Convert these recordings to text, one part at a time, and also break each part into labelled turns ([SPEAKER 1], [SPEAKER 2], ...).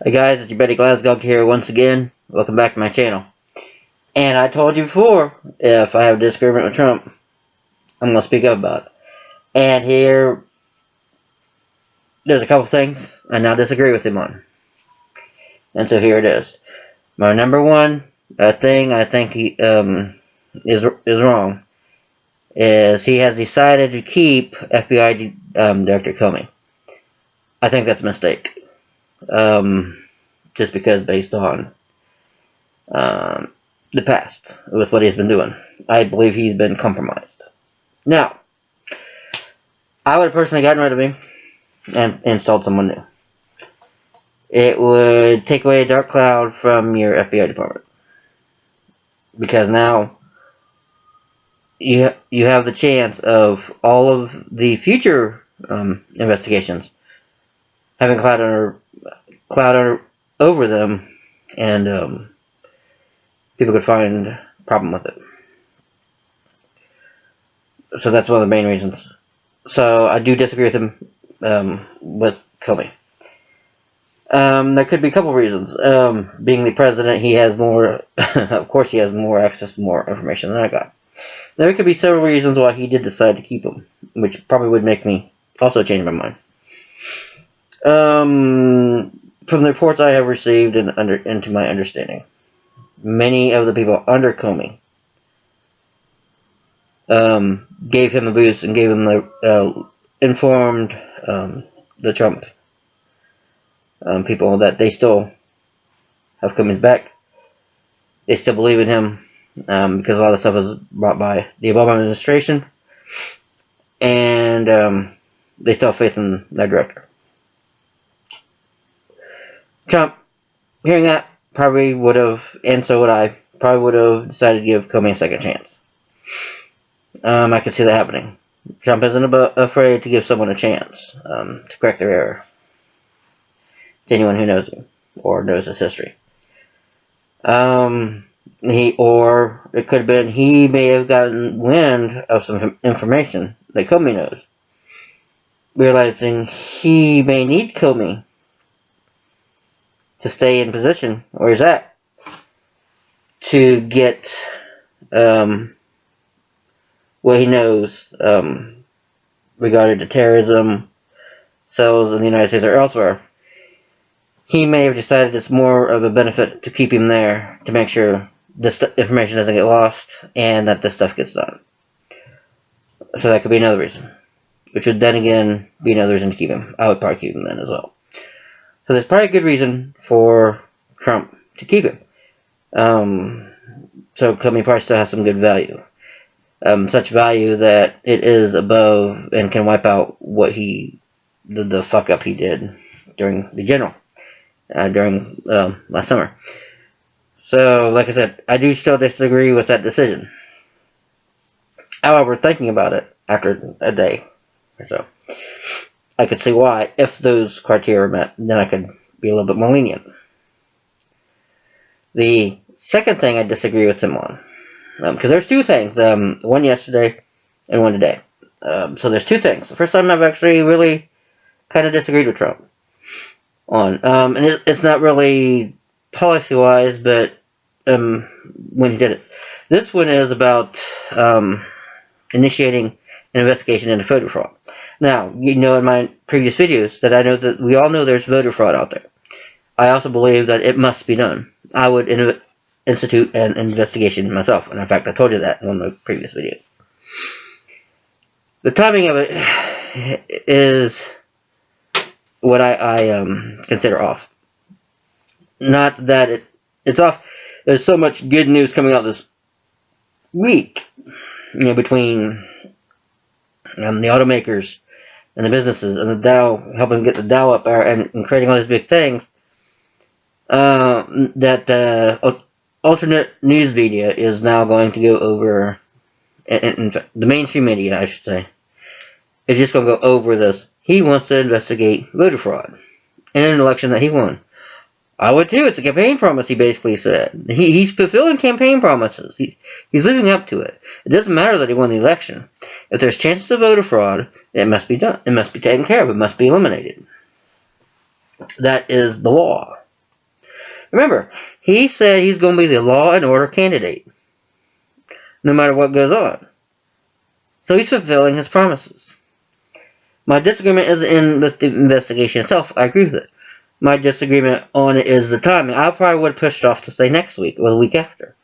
[SPEAKER 1] Hey guys, it's your Betty Glasgow here once again. Welcome back to my channel. And I told you before, if I have a disagreement with Trump, I'm going to speak up about it. And here, there's a couple things I now disagree with him on. And so here it is. My number one thing I think he is wrong is he has decided to keep FBI Director Comey. I think that's a mistake. Just because based on the past with what he's been doing. I believe he's been compromised. Now, I would have personally gotten rid of him and installed someone new. It would take away a dark cloud from your FBI department. Because now you have the chance of all of the future investigations having cloud over them, and people could find a problem with it. So that's one of the main reasons. So I do disagree with him with Comey. There could be a couple reasons. Being the president, he has more, of course he has more access to more information than I got. There could be several reasons why he did decide to keep him, which probably would make me also change my mind. From the reports I have received and into my understanding, many of the people under Comey gave him the boost and gave him the informed the Trump people that they still have Comey's back. They still believe in him because a lot of stuff was brought by the Obama administration, and they still have faith in their director. Trump, hearing that, probably would have, and so would I, probably would have decided to give Comey a second chance. I could see that happening. Trump isn't afraid to give someone a chance to correct their error. To anyone who knows him or knows his history. Or it could have been he may have gotten wind of some information that Comey knows, realizing he may need Comey to stay in position where he's at to get what he knows regarding to terrorism cells in the United States or elsewhere. He may have decided it's more of a benefit to keep him there to make sure this information doesn't get lost and that this stuff gets done. So that could be another reason, which would then again be another reason to keep him. I would probably keep him then as well. So there's probably a good reason for Trump to keep him. So Comey probably still has some good value. Such value that it is above and can wipe out what the fuck up he did during the general, during last summer. So, like I said, I do still disagree with that decision. However, thinking about it after a day or so, I could see why, if those criteria were met, then I could be a little bit more lenient. The second thing I disagree with him on, because there's two things, one yesterday and one today. So there's two things. The first time I've actually really kind of disagreed with Trump on, and it's not really policy-wise, but when he did it. This one is about initiating an investigation into voter fraud. Now, you know in my previous videos that I know that we all know there's voter fraud out there. I also believe that it must be done. I would institute an investigation myself, and in fact I told you that in one of my previous videos. The timing of it is what I consider off. Not that it's off. There's so much good news coming out this week, between the automakers and the businesses and the Dow, helping get the Dow up there and creating all these big things, that alternate news media is now going to go over, in fact, the mainstream media, I should say, is just going to go over this. He wants to investigate voter fraud in an election that he won. I would too. It's a campaign promise, he basically said. He's fulfilling campaign promises. He's living up to it. It doesn't matter that he won the election. If there's chances of voter fraud, it must be done. It must be taken care of. It must be eliminated. That is the law. Remember, he said he's going to be the law and order candidate, no matter what goes on. So he's fulfilling his promises. My disagreement isn't in the investigation itself. I agree with it. My disagreement on it is the timing. I probably would have pushed off to say next week or the week after.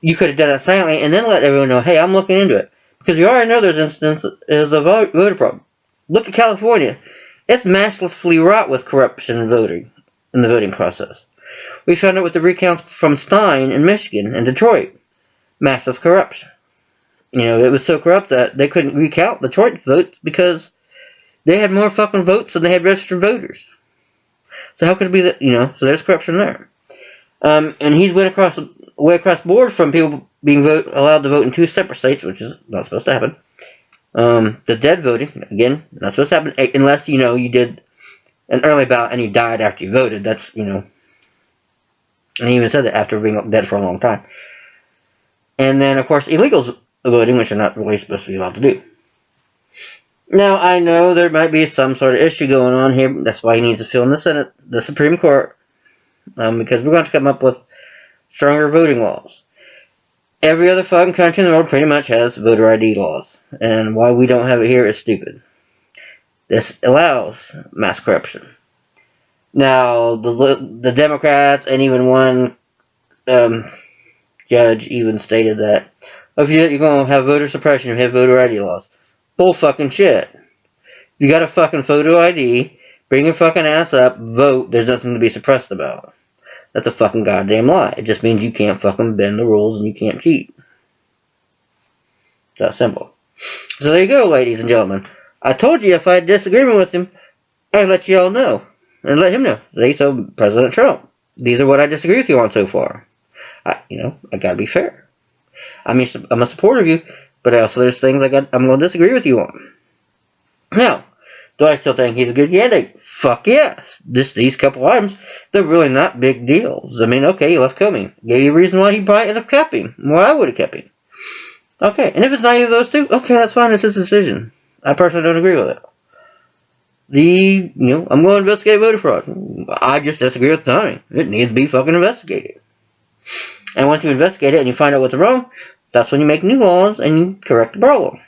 [SPEAKER 1] You could have done it silently and then let everyone know, hey, I'm looking into it. Because you already know there's instances of voter problem. Look at California. It's masslessly wrought with corruption in voting, in the voting process. We found it with the recounts from Stein in Michigan and Detroit. Massive corruption. You know, it was so corrupt that they couldn't recount the Detroit votes because they had more fucking votes than they had registered voters. So how could it be that, you know, so there's corruption there. And he's way across the board from people being allowed to vote in 2 separate states, which is not supposed to happen. The dead voting, again, not supposed to happen unless, you know, you did an early ballot and you died after you voted. That's, you know, and he even said that after being dead for a long time. And then, of course, illegals voting, which are not really supposed to be allowed to do. Now, I know there might be some sort of issue going on here. That's why he needs to fill in the Senate, the Supreme Court, because we're going to come up with stronger voting laws. Every other fucking country in the world pretty much has voter ID laws, and why we don't have it here is stupid. This allows mass corruption. Now, the Democrats and even one judge even stated that if you're going to have voter suppression, you have voter ID laws. Bull fucking shit. You got a fucking photo ID, bring your fucking ass up, vote, there's nothing to be suppressed about. That's a fucking goddamn lie. It just means you can't fucking bend the rules and you can't cheat. It's that simple. So there you go, ladies and gentlemen. I told you if I had disagreement with him, I'd let you all know. And let him know. So, President Trump, these are what I disagree with you on so far. I gotta be fair. I'm a supporter of you, but also there's things I'm going to disagree with you on. Now, do I still think he's a good candidate? Fuck yes. These couple items, they're really not big deals. I mean, okay, he left Comey. Gave you a reason why he probably ended up kept him. Well, I would have kept him. Okay, and if it's not either of those two, okay, that's fine. It's his decision. I personally don't agree with it. I'm going to investigate voter fraud. I just disagree with the timing. It needs to be fucking investigated. And once you investigate it and you find out what's wrong, that's when you make new laws and you correct the problem.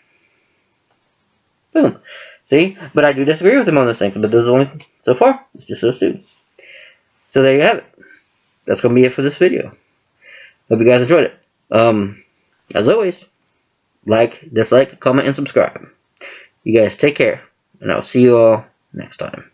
[SPEAKER 1] Boom. See? But I do disagree with him on this thing. But those are only, so far, it's just those two. So there you have it. That's going to be it for this video. Hope you guys enjoyed it. As always, like, dislike, comment, and subscribe. You guys take care. And I'll see you all next time.